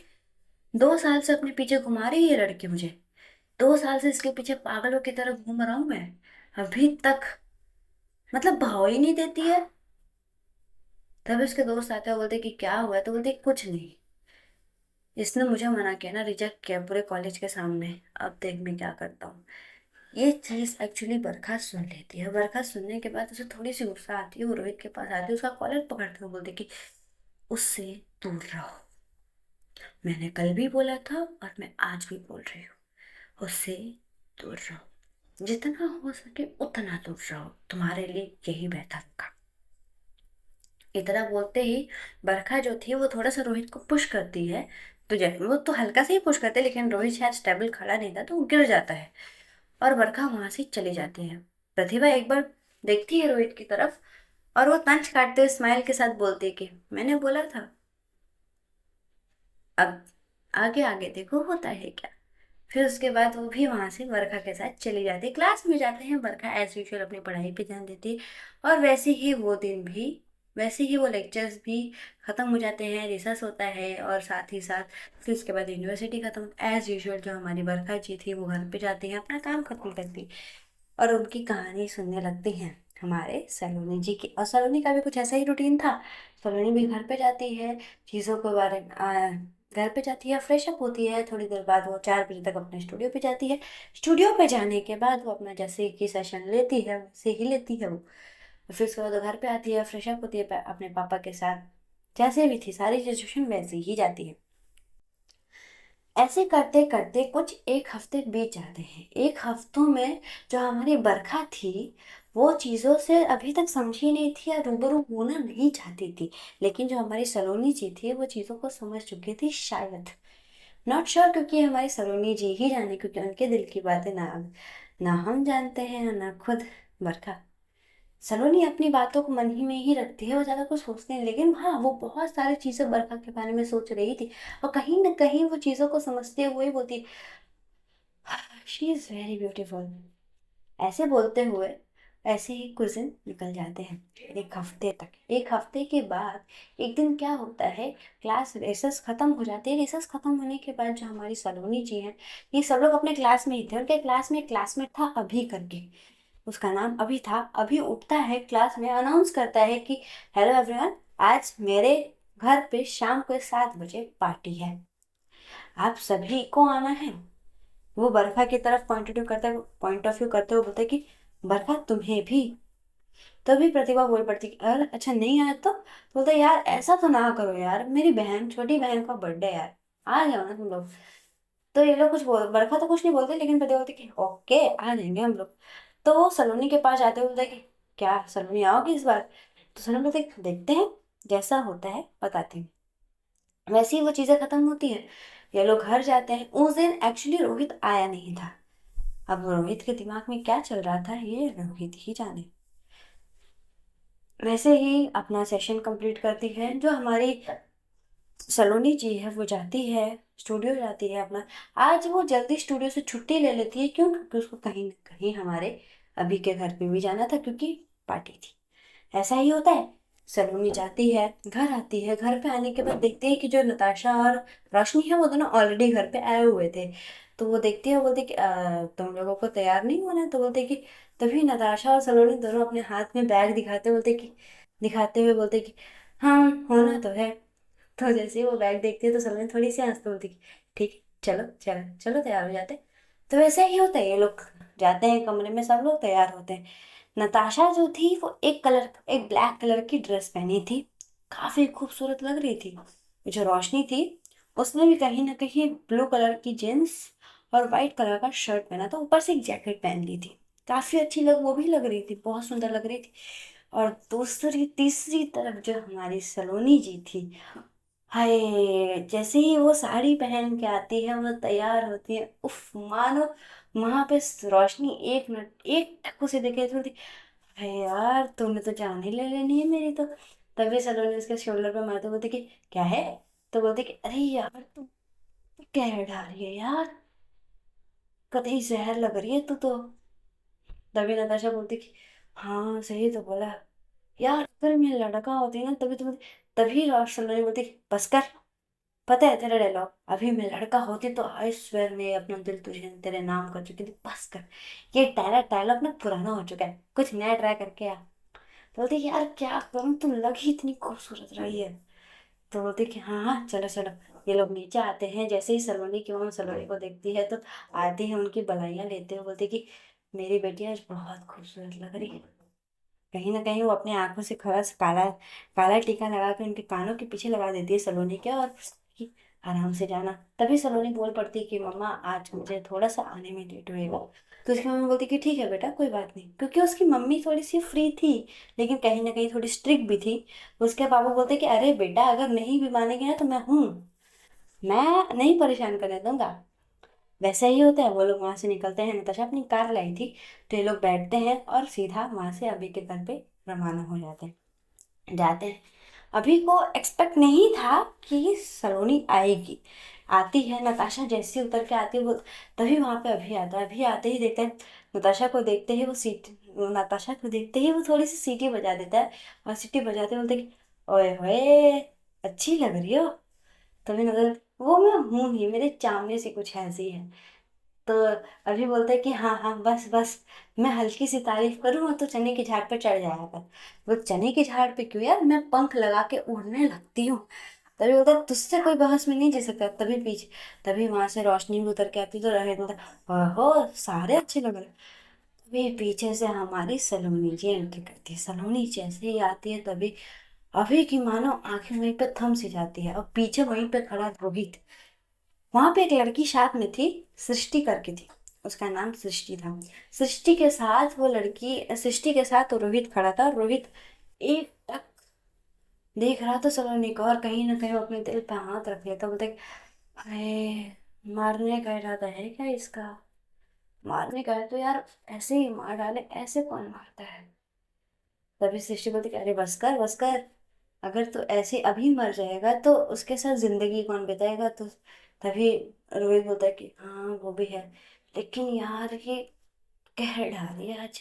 2 साल से अपने पीछे घुमा रही है ये लड़की मुझे, 2 साल से इसके पीछे पागलों की तरह घूम रहा हूं मैं, अभी तक मतलब भाव ही नहीं देती है। तब उसके दोस्त आते हैं, बोलते कि क्या हुआ? तो बोलते कुछ नहीं, इसने मुझे मना किया ना, रिजेक्ट किया पूरे कॉलेज के सामने, अब देख मैं क्या करता हूँ। ये चीज एक्चुअली बरखा सुन लेती है। बरखा सुनने के बाद उसे थोड़ी सी गुस्सा आती है, वो रोहित के पास आती है, उसका कॉलर पकड़ते हुए बोलती कि उससे दूर रहो। मैंने कल भी बोला था और मैं आज भी बोल रही हूँ, उससे दूर रहो, जितना हो सके उतना दूर रहो, तुम्हारे लिए यही बेहतर होगा। इतना बोलते ही बरखा जो थी वो थोड़ा सा रोहित को पुश करती है। तो जैसे वो तो हल्का से ही पुश करते हैं, लेकिन रोहित शायद स्टेबल खड़ा नहीं था तो वो गिर जाता है, और बरखा वहां से चली जाती है। प्रतिभा एक बार देखती है रोहित की तरफ, और वो तंज काटते हुए स्माइल के साथ बोलती है कि मैंने बोला था, अब आगे आगे देखो होता है क्या। फिर उसके बाद वो भी वहां से बरखा के साथ चली जाती है। क्लास में जाते हैं, बरखा एज यूजुअल अपनी पढ़ाई पे ध्यान देती है, और वैसे ही वो दिन भी, वैसे ही वो लेक्चर्स भी खत्म हो जाते हैं, रिसर्च होता है, और साथ ही साथ फिर उसके बाद यूनिवर्सिटी खत्म। एज यूजुअल जो हमारी बरखा जी थी वो घर पे जाती है, अपना काम खत्म करती, और उनकी कहानी सुनने लगती हैं हमारे सलोनी जी की। और सलोनी का भी कुछ ऐसा ही रूटीन था। सलोनी भी घर पे जाती है, चीज़ों के बारे में घर पे जाती है, फ्रेश अप होती है, थोड़ी देर बाद वो 4 बजे तक अपने स्टूडियो पे जाती है। स्टूडियो पे जाने के बाद वो अपना जैसे कि सेशन लेती है वैसे ही लेती है वो। फिर उसके बाद वो घर पे आती है, फ्रेश अप होती है, अपने पापा के साथ जैसे भी थी सारी सिचुएशन वैसे ही जाती है। ऐसे करते करते कुछ 1 हफ्ते बीत जाते हैं। 1 हफ्तों में जो हमारी बरखा थी वो चीज़ों से अभी तक समझी नहीं थी या रूबरू होना नहीं चाहती थी, लेकिन जो हमारी सलोनी जी थी वो चीज़ों को समझ चुकी थी शायद। नॉट श्योर, क्योंकि हमारी सलोनी जी ही जाने, क्योंकि उनके दिल की बातें ना ना हम जानते हैं ना खुद बरखा। सलोनी अपनी बातों को मन ही में ही रखती है, वो ज्यादा कुछ सोचती नहीं, लेकिन हाँ वो बहुत सारी चीजें बरखा के बारे में सोच रही थी, और कहीं ना कहीं वो चीजों को समझते हुए बोलती, शी इज वेरी ब्यूटीफुल। ऐसे बोलते हुए ऐसे ही कुछ दिन निकल जाते हैं, 1 हफ्ते तक। 1 हफ्ते के बाद एक दिन क्या होता है, क्लास रेसेस खत्म हो जाती है। रेसेस खत्म होने के बाद जो हमारी सलोनी जी हैं, ये सब लोग अपने क्लास में ही थे। उनके क्लास में एक क्लासमेट था अभी करके, उसका नाम अभी था। अभी उठता है, क्लास में अनाउंस करता है कि हेलो एवरीवन, आज मेरे घर पे शाम को 7 बजे पार्टी है, आप सभी को आना है। वो बरखा की तरफ पॉइंट ऑफ व्यू करते हुए बोलते कि बरखा तुम्हें भी। तभी प्रतिभा बोल पड़ती कि अरे अच्छा नहीं आया तो बोलते यार ऐसा तो ना करो यार, मेरी बहन, छोटी बहन का बर्थडे यार, आ जाओ ना तुम लोग। तो ये लोग कुछ बोल, बरखा तो कुछ नहीं बोलते, लेकिन प्रतिभा बोलती कि ओके आ जाएंगे हम लोग। तो वो सलोनी के पास जाते हुए बोलते कि क्या सलोनी आओगी इस बार? तो सलोनी बोलते देखते हैं, जैसा होता है बताते हैं। वैसे ही वो चीजें खत्म होती हैं, ये लोग घर जाते हैं। उस दिन एक्चुअली रोहित आया नहीं था। अब रोहित के दिमाग में क्या चल रहा था ये रोहित ही जाने। वैसे ही अपना सेशन कंप्लीट करती है जो हमारी सलोनी जी है, वो जाती है स्टूडियो, जाती है अपना। आज वो जल्दी स्टूडियो से छुट्टी ले लेती है, क्यों? क्योंकि उसको कहीं ना कहीं हमारे अभी के घर पे भी जाना था, क्योंकि पार्टी थी। ऐसा ही होता है। सलोनी जाती है, घर आती है, घर पे आने के बाद देखते हैं कि जो नताशा और रोशनी है वो दोनों ऑलरेडी घर पे आए हुए थे। तो वो देखती है, बोलती कि तुम लोगों को तैयार नहीं होना है?" तो बोलते कि तभी नताशा और सलोनी दोनों अपने हाथ में बैग दिखाते हुए बोलते कि हाँ होना तो है। तो जैसे ही वो बैग देखती है तो सलोनी थोड़ी सी हंसती, बोलती कि ठीक है चलो चलो चलो तैयार हो जाते। तो वैसे ही होता है, ये लोग जाते हैं कमरे में, सब लोग तैयार होते हैं। नताशा जो थी वो एक ब्लैक कलर की ड्रेस पहनी थी, काफी खूबसूरत लग रही थी। जो रोशनी थी उसने भी कहीं ना कहीं ब्लू कलर की जींस और वाइट कलर का शर्ट पहना था, ऊपर से एक जैकेट पहन ली थी। काफी अच्छी वो भी लग रही थी, बहुत सुंदर लग रही थी। और दूसरी तीसरी तरफ जो हमारी सलोनी जी थी, हाय, जैसे ही वो साड़ी पहन के आती है, वो तैयार होती है, उफ मानो वहां पे रोशनी एक मिनट एक टक्कर से देखे थोड़ी, अरे यार तुम्हें तो जान ही ले लेनी है मेरी तो। तभी सलोनी उसके शोल्डर पे मारते बोलती कि क्या है। तो बोलती कि अरे यार तू कह डाल रही है यार, कतई जहर लग रही है तू तो। तभी नताशा बोलती कि हाँ सही तो बोला यार, अगर मैं लड़का होती ना तभी तो। तभी सलोनी बोलती बस कर, पता है तेरा डायलॉग, अभी मैं लड़का होती तो आई स्वेर मैं अपना दिल तुझे तेरे नाम कर चुकी थी, बस कर। ये डायलॉग डायलॉग ना पुराना हो चुका है, कुछ नया ट्राई करके आ। तो बोलती यार क्या करूं, तुम लग ही इतनी खूबसूरत रही है। तो बोलती कि हाँ हाँ चलो चलो। ये लोग नीचे आते हैं, जैसे ही सलोनी की मम्मी सलोनी को देखती है तो आती है उनकी बधाइयाँ लेते हुए, बोलती कि मेरी बेटी आज बहुत खूबसूरत लग रही है। कहीं ना कहीं वो अपनी आंखों से खरा सा काला काला टीका लगा के उनके कानों के पीछे लगा देती है सलोनी के, और कि आराम से जाना। तभी सलोनी बोल पड़ती है कि मम्मा आज मुझे थोड़ा सा आने में लेट होएगा। तो उसकी मम्मी बोलती कि ठीक है बेटा कोई बात नहीं, क्योंकि उसकी मम्मी थोड़ी सी फ्री थी लेकिन कहीं ना कहीं थोड़ी स्ट्रिक्ट भी थी। उसके पापा बोलते कि अरे बेटा अगर नहीं भी मानेंगे ना तो मैं हूँ, मैं नहीं परेशान करने दूंगा। वैसा ही होता है। वो लोग वहां से निकलते हैं, नताशा अपनी कार लाई थी, तो ये लोग बैठते हैं और सीधा वहां से अभी के घर पे रवाना हो जाते हैं। अभी को एक्सपेक्ट नहीं था कि सलोनी आएगी। आती है नताशा, जैसी उतर के आती है वो, तभी वहां पे अभी आता है। अभी आते ही देखते हैं नताशा को, देखते ही वो नताशा को देखते ही वो थोड़ी सी सीटी बजा देता है, और सीटी बजाते बोलते कि ओए होए अच्छी लग रही हो। तभी नजर वो मैं हूं ही, मेरे चामने से कुछ ऐसी है। तो अभी बोलते हैं कि हाँ हाँ बस बस, मैं हल्की सी तारीफ करूँ तो चने के झाड़ पे चढ़ जाया कर। वो चने के झाड़ पे क्यों यार, मैं पंख लगा के उड़ने लगती हूँ। तभी बोलता है तुझसे कोई बहस में नहीं जी सकता। तभी वहां से रोशनी भी उतर के आती तो रहे बोलता ओहो सारे अच्छे लग रहे। तभी पीछे से हमारी सलोनी जी एंट्री करती है। सलोनी जैसे ही आती है तभी अभी की मानो आंखें वहीं पे थम सी जाती है, और पीछे वहीं पे खड़ा रोहित। वहां पे एक लड़की साथ में थी, सृष्टि करके थी, उसका नाम सृष्टि था। सृष्टि के साथ रोहित खड़ा था। रोहित एक टक देख रहा था सलोनी को, और कहीं ना कहीं वो अपने दिल पे हाथ रख लेता, बोलते अरे मारने का इरादा है क्या इसका। मारने का है तो यार ऐसे ही मार डाले, ऐसे कौन मारता है। तभी सृष्टि बोलती कि अरे बस कर बस कर, अगर तू ऐसे अभी मर जाएगा तो उसके साथ जिंदगी कौन बिताएगा। तो तभी रोहित बोलता है कि हाँ वो भी है, लेकिन यार ये कहर ढा दिया आज।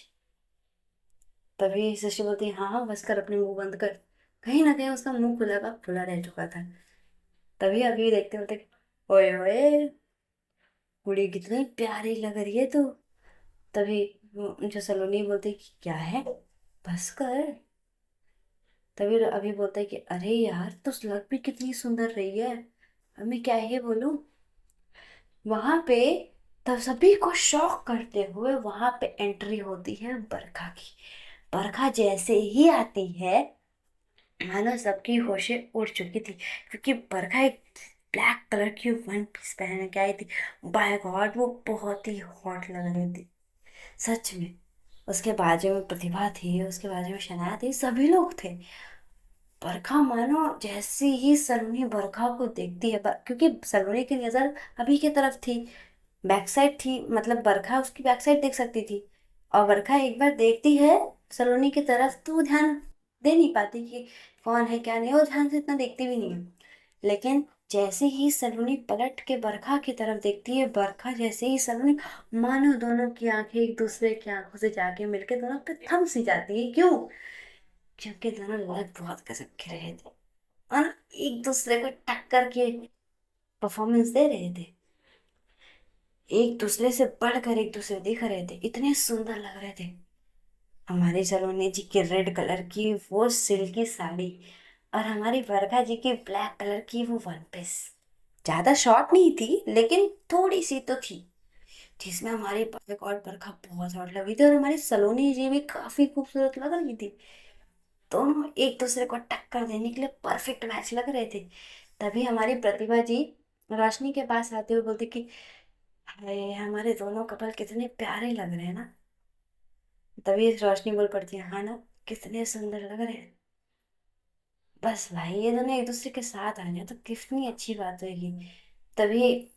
तभी सृष्टि बोलती है हाँ हाँ बस कर, अपने मुंह बंद कर। कहीं ना कहीं उसका मुंह खुला का खुला रह चुका था। तभी अभी देखते होते ओए ओए कुड़ी कितनी प्यारी लग रही है तू। तभी जो सलोनी बोलती कि क्या है बस कर। तभी अभी बोलता है कि अरे यार तू लग भी कितनी सुंदर रही है, अब मैं क्या ही बोलूं। वहां पे तब सभी को शॉक करते हुए वहां पे एंट्री होती है बरखा की। बरखा जैसे ही आती है मानो सबकी होशें उड़ चुकी थी, क्योंकि बरखा एक ब्लैक कलर की वन पीस पहन के आई थी। बाय गॉड वो बहुत ही हॉट लग रही थी सच में। उसके बाजू में प्रतिभा थी, उसके बाजू में शनाया थी, सभी लोग थे। बरखा मानो जैसे ही सलोनी बरखा को देखती है, क्योंकि सलोनी की नजर अभी की तरफ थी, बैक साइड थी, मतलब बरखा उसकी बैक साइड देख सकती थी। और बरखा एक बार देखती है सलोनी की तरफ तो वो ध्यान दे नहीं पाती कि कौन है क्या नहीं, वो ध्यान से इतना देखती भी नहीं है। लेकिन जैसे ही सलोनी पलट के बरखा की तरफ देखती है, बरखा जैसे ही सलोनी, मानो दोनों की आंखें एक दूसरे की आंखों से जाके मिलके दोनों पे थम सी जाती है। क्यों? क्योंकि दोनों लग बहुत गजब के रहे थे, और एक दूसरे को टक्कर के परफॉर्मेंस दे रहे थे। एक दूसरे से बढ़कर एक दूसरे दिख रहे थे, इतने सुंदर लग रहे थे। हमारी सलोनी जी की रेड कलर की वो सिल्की साड़ी, और हमारी बरखा जी की ब्लैक कलर की वो वन पीस। ज़्यादा शॉर्ट नहीं थी लेकिन थोड़ी सी तो थी, जिसमें हमारी पापा और बरखा बहुत हॉट लग रही थी और हमारी सलोनी जी भी काफी खूबसूरत लग रही थी। दोनों एक दूसरे को टक्कर देने के लिए परफेक्ट मैच लग रहे थे। तभी हमारी प्रतिभा जी रोशनी के पास आते हुए बोलती कि हाय, हमारे दोनों कपल कितने प्यारे लग रहे हैं ना। तभी रोशनी बोल पड़ती है, हाँ ना, कितने सुंदर लग रहे हैं। बस भाई, ये दोनों एक दूसरे के साथ आ जाए तो कितनी अच्छी बात होगी। तभी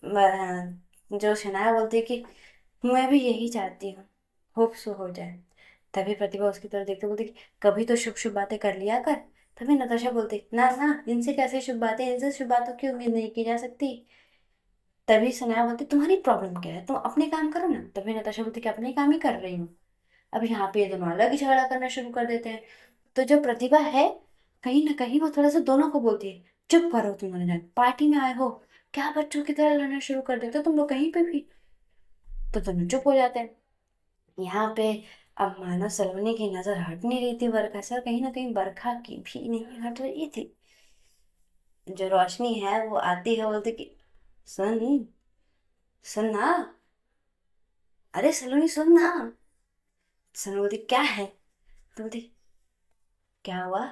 जो शनाया बोलती है कि मैं भी यही चाहती हूँ, होप सो हो जाए। तभी प्रतिभा उसकी तरफ देखते बोलती कि कभी तो शुभ शुभ बातें कर लिया कर। तभी नताशा बोलती, ना ना, इनसे कैसे शुभ बातें, इनसे शुभ बातों की उम्मीद नहीं की जा सकती। तभी सनाया बोलती, तुम्हारी प्रॉब्लम क्या है, तुम अपने काम करो ना। तभी नताशा बोलती कि अपने काम ही कर रही हूँ। अब यहाँ पे ये दोनों अलग ही झगड़ा करना शुरू कर देते हैं। तो जो प्रतिभा है, कहीं ना कहीं वो थोड़ा सा दोनों को बोलती है, चुप करो तुम लोग, पार्टी में आए हो, क्या बच्चों की तरह लड़ना शुरू कर देते हो तुम लोग कहीं पे भी। तो दोनों चुप हो जाते हैं। यहाँ पे अब मानो सलोनी की नजर हट नहीं रही थी बरखा से, और कहीं ना कहीं बरखा की भी नहीं हट रही थी। जो रोशनी है वो आती है, बोलती कि सुन, सुन ना, अरे सलोनी सुन ना। सलोनी बोलती क्या है, तो बोलती क्या हुआ,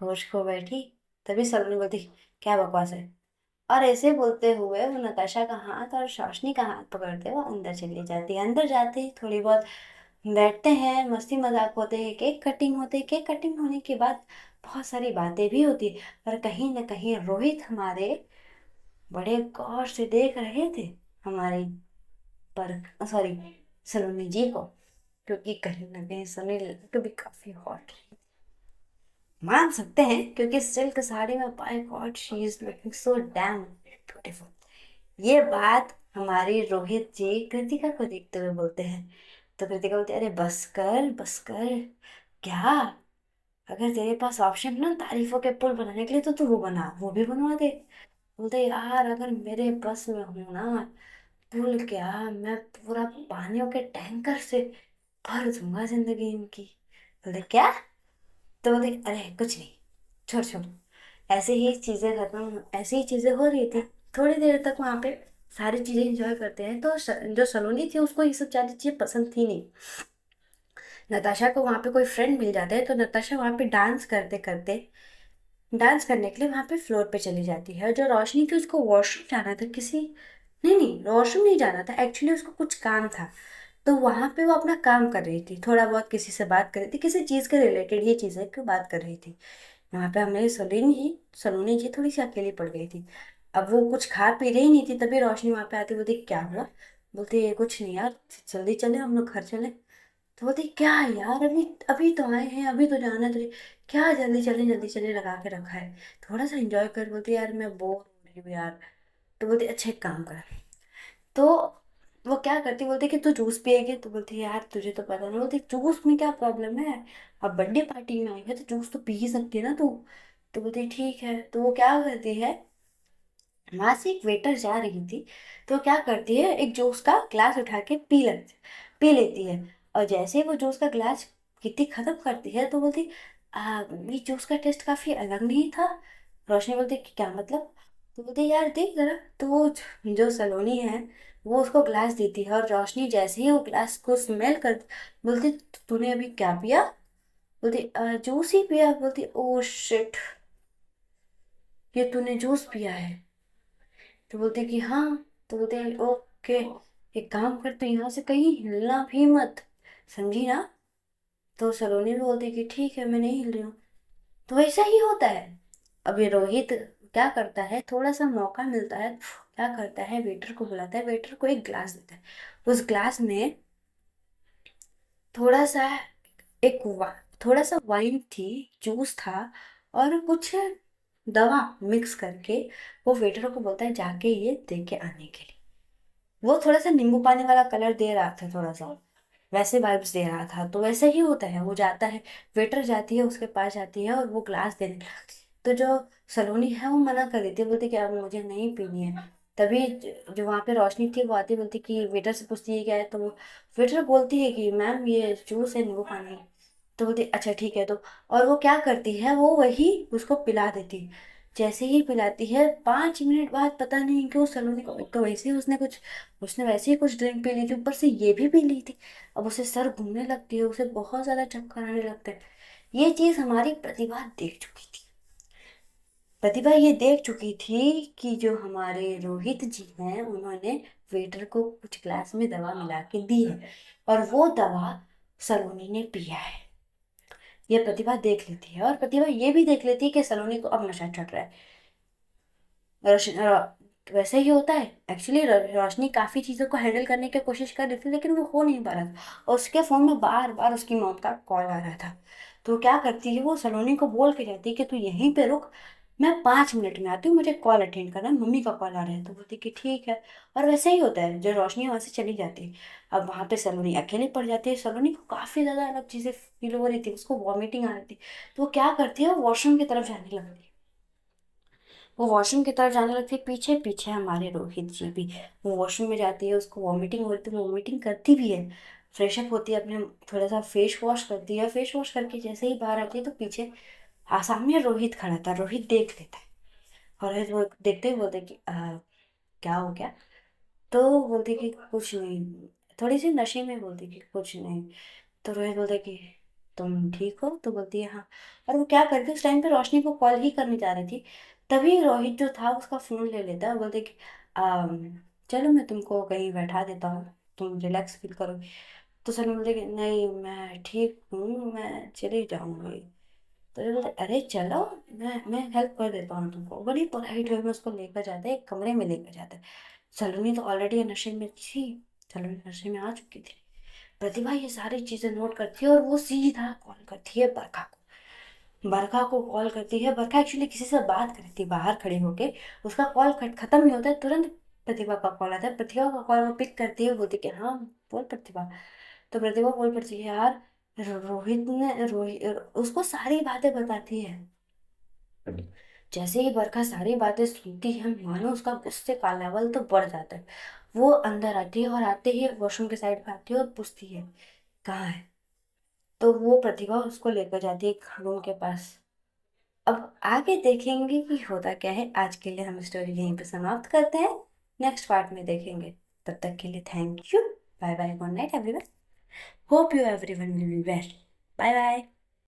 होश खो बैठी। तभी सलोनी बोलती क्या बकवास है। और ऐसे बोलते हुए वो नताशा का हाथ और रोशनी का हाथ पकड़ते हुए अंदर चली जाती है। अंदर जाते ही थोड़ी बहुत बैठते हैं, मस्ती मजाक होते हैं, केक कटिंग होते हैं। केक कटिंग होने के बाद बहुत सारी बातें भी होती है। पर कहीं ना कहीं रोहित हमारे बड़े गौर से देख रहे थे हमारी पर सॉरी सलोनी जी को, क्योंकि कहीं ना कहीं सलोनी को भी काफी हॉट मान सकते हैं, क्योंकि सिल्क साड़ी में by god she is looking so damn beautiful. ये बात हमारी रोहित जी कृतिका को देखते हुए बोलते हैं। तो कृतिका बोलती है, अरे बस कर बस कर, क्या, अगर तेरे पास ऑप्शन ना तारीफों के पुल बनाने के लिए तो तू वो बना, वो भी बनवा दे। बोलते यार, अगर मेरे बस में हो ना पुल, क्या मैं पूरा पानियों के टैंकर से भर दूंगा जिंदगी इनकी। बोलते क्या, तो बोलते अरे कुछ नहीं, छोड़ छोड़। ऐसे ही चीजें हो रही थी। थोड़ी देर तक वहां पे सारी चीजें एंजॉय करते हैं, तो जो सलोनी थी उसको ये सब सारी चीजें पसंद थी नहीं। नताशा को वहां पे कोई फ्रेंड मिल जाता है, तो नताशा वहां पे डांस करते करते, डांस करने के लिए वहां पे फ्लोर पे चली जाती है। और जो रोशनी थी उसको वॉशरूम जाना था, किसी, नहीं नहीं, वॉशरूम नहीं जाना था, एक्चुअली उसको कुछ काम था। तो वहां पे वो अपना काम कर रही थी, थोड़ा बहुत किसी से बात कर रही थी, किसी चीज के रिलेटेड ही चीजें की बात कर रही थी। वहां पे हमारी सलोनी जी थोड़ी सी अकेली पड़ गई थी। अब वो कुछ खा पी रही नहीं थी। तभी रोशनी वहां पे आती, बोलती क्या हुआ। बोलती ये कुछ नहीं यार, जल्दी चले, हम लोग घर चले। तो बोलती क्या है यार, अभी अभी तो आए हैं, अभी तो जाना है तुझे, क्या जल्दी चले लगा के रखा है, थोड़ा सा एंजॉय कर। बोलती यार मैं बोर हो रही हूँ यार। तो बोलती अच्छा एक काम कर। तो वो क्या करती, बोलती कि तू जूस पिएगी। तो बोलती यार तुझे तो पता नहीं। बोलती जूस में क्या प्रॉब्लम है, अब बर्थडे पार्टी में आई है तो जूस तो पी ही सकती है ना तू। तो बोलती ठीक है। तो वो क्या करती है, वहां से एक वेटर जा रही थी, तो वो क्या करती है, एक जूस का ग्लास उठा के पी लेती है। और जैसे ही वो जूस का ग्लास कितनी खत्म करती है, तो बोलती ये जूस का टेस्ट काफी अलग नहीं था। रोशनी बोलती कि क्या मतलब। तो बोलती यार देख जरा। तो वो जो सलोनी है वो उसको ग्लास देती है, और रोशनी जैसे ही वो ग्लास को स्मेल कर, बोलती तूने अभी क्या पिया। बोलती जूस ही पिया। बोलती ओ शिट, ये तूने जूस पिया है। तो बोलते कि हाँ। तो बोलते ओके, एक काम कर, तू यहाँ से कहीं हिलना भी मत, समझी ना। तो सलोनी भी बोलती कि ठीक है, मैं नहीं हिल रही हूँ। तो वैसा ही होता है। अभी रोहित क्या करता है, थोड़ा सा मौका मिलता है, क्या करता है, वेटर को बुलाता है, वेटर को एक ग्लास देता है। उस ग्लास में थोड़ा सा एक वा, थोड़ा सा वाइन थी, जूस था, और कुछ दवा मिक्स करके वो वेटर को बोलता है जाके ये दे के आने के लिए। वो थोड़ा सा नींबू पानी वाला कलर दे रहा था, थोड़ा सा वैसे वाइब्स दे रहा था। तो वैसे ही होता है, वो जाता है, वेटर जाती है उसके पास, जाती है और वो ग्लास देने लगती है। तो जो सलोनी है वो मना कर देती है, बोलती कि अब मुझे नहीं पीनी है। तभी जो वहाँ पे रोशनी थी वो आती, बोलती कि वेटर से पूछती है क्या है। तो वो वेटर बोलती है कि मैम ये जूस है, नींबू पानी है। तो बोलती अच्छा ठीक है। तो और वो क्या करती है, वो वही उसको पिला देती। जैसे ही पिलाती है 5 मिनट बाद पता नहीं क्यों सलोनी को, तो वैसे ही उसने वैसे ही कुछ ड्रिंक पी ली थी, ऊपर से ये भी ली थी। अब उसे सर घूमने लगती है, उसे बहुत ज्यादा चक्कर आने लगते हैं। ये चीज हमारी प्रतिभा देख चुकी थी। प्रतिभा ये देख चुकी थी कि जो हमारे रोहित जी हैं उन्होंने वेटर को कुछ ग्लास में दवा मिला के दी है, और वो दवा सलोनी ने पिया है। ये प्रतिभा देख लेती है, और प्रतिभा ये भी देख लेती है कि सलोनी को अब नशा चढ़ रहा है। वैसे ही होता है एक्चुअली। रोशनी काफी चीजों को हैंडल करने की कोशिश कर रही थी, लेकिन वो हो नहीं पा रहा था, और उसके फोन में बार बार उसकी मॉम का कॉल आ रहा था। तो वो क्या करती है, वो सलोनी को बोल के जाती है कि तू यहीं पे रुक, मैं 5 मिनट में आती हूँ, मुझे कॉल अटेंड करना है, मम्मी का कॉल आ रहा है। तो बोलती कि ठीक है। और वैसे ही होता है, जो रोशनी वहां से चली जाती है। अब वहां पे सलोनी अकेली पड़ जाती है। सलोनी को काफी ज्यादा अलग चीजें फील हो रही थी, उसको वॉमिटिंग आ रही थी। तो वो क्या करती है, वो वॉशरूम की तरफ जाने लगती है। वो वॉशरूम की तरफ जाने लगती है, पीछे पीछे हमारे रोहित जी भी। वो वॉशरूम में जाती है, उसको वॉमिटिंग होती है, वो वॉमिटिंग करती भी है। फ्रेशअप होती है, अपने थोड़ा सा फेस वॉश करती है। फेस वॉश करके जैसे ही बाहर आती है तो पीछे सामने रोहित खड़ा था। रोहित देख लेता है, और रोहित वो देखते ही बोलते कि क्या हो गया?" तो वो बोलती कि कुछ नहीं, थोड़ी सी नशे में बोलती कि कुछ नहीं। तो रोहित बोलता है कि तुम ठीक हो? तो बोलती है हाँ। और वो क्या करती है, उस टाइम पे रोशनी को कॉल ही करने जा रही थी। तभी रोहित जो था उसका फोन ले लेता है और बोलते कि चलो मैं तुमको कहीं बैठा देता हूँ, तुम रिलैक्स फील करो। तो सर बोलते कि नहीं मैं ठीक हूँ, मैं चली जाऊंगी। तो ये बोलते अरे चलो, मैं हेल्प कर देता हूँ तुमको। बड़ी पोलाइट वे में उसको लेकर जाते हैं, एक कमरे में लेकर जाते हैं। सलोनी तो ऑलरेडी नशे में थी, सलोनी नशे में आ चुकी थी। प्रतिभा ये सारी चीजें नोट करती है, और वो सीधा कॉल करती है बरखा को। बरखा को कॉल करती है। बरखा एक्चुअली किसी से बात कर रही थी बाहर खड़े होके। उसका कॉल खत्म नहीं होता है, तुरंत प्रतिभा का कॉल आता है। प्रतिभा का कॉल वो पिक करती है, बोलती कि हाँ बोल प्रतिभा। तो प्रतिभा बोल पड़ती है यार, रोहित उसको सारी बातें बताती है। जैसे ही बरखा सारी बातें सुनती है, मानो उसका गुस्से का लेवल तो बढ़ जाता है। वो अंदर आती है, और आते ही वॉशरूम के साइड पे आती है और पूछती है कहाँ है। तो वो प्रतिभा उसको लेकर जाती है एक रूम के पास। अब आगे देखेंगे कि होता क्या है। आज के लिए हम स्टोरी यहीं पे समाप्त करते हैं, नेक्स्ट पार्ट में देखेंगे। तब तक के लिए thank you, bye bye, good night everyone, hope you everyone will be best, bye bye.